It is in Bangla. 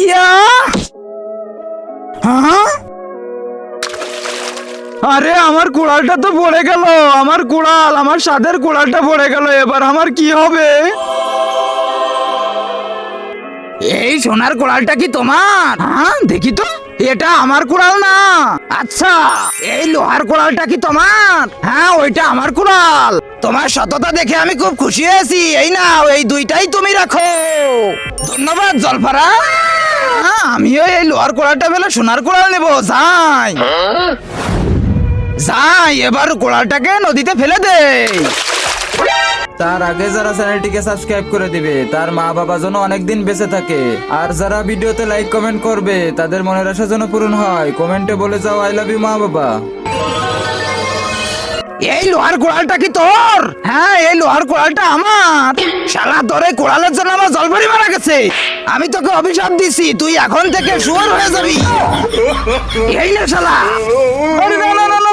ইয়া! হ্যাঁ? আরে আমার কুড়ালটা তো পড়ে গেল, আমার কুড়াল, আমার সাদের কুড়ালটা পড়ে গেল, এবার আমার কি হবে? এই সোনার কুড়ালটা কি তোমার? হ্যাঁ, দেখি তো। এটা আমার কুড়াল না। আচ্ছা, এই লোহার কুড়ালটা কি তোমার? হ্যাঁ, ওইটা আমার কুড়াল। তোমার সততা দেখে আমি খুব খুশি হয়েছি। এই নাও, এই দুইটাই তুমি রাখো। ধন্যবাদ জলফারা। হ্যাঁ, আমিও এই লোহার কুড়ালটা ফেলে সোনার কুড়াল নেবো। যাই যাই, এবার কুড়ালটাকে নদীতে ফেলে দে। তার আগে যারা চ্যানেলটিকে সাবস্ক্রাইব করে দিবে তার মা বাবা যেন অনেকদিন বেঁচে থাকে, আর যারা ভিডিওতে লাইক কমেন্ট করবে তাদের মনের আশা যেন পূরণ হয়। কমেন্টে বলে যাও আই লাভ ইউ মা বাবা। এই লোহার কুড়ালটা কি তোর? হ্যাঁ, এই লোহার কুড়ালটা আমার। শালা, তোর এই কুড়ালের জন্য আমার জলপরি মারা গেছে। আমি তোকে অভিশাপ দিছি, তুই এখন থেকে শুয়োর হয়ে যাবি। এই না শালা। আরে না না না না।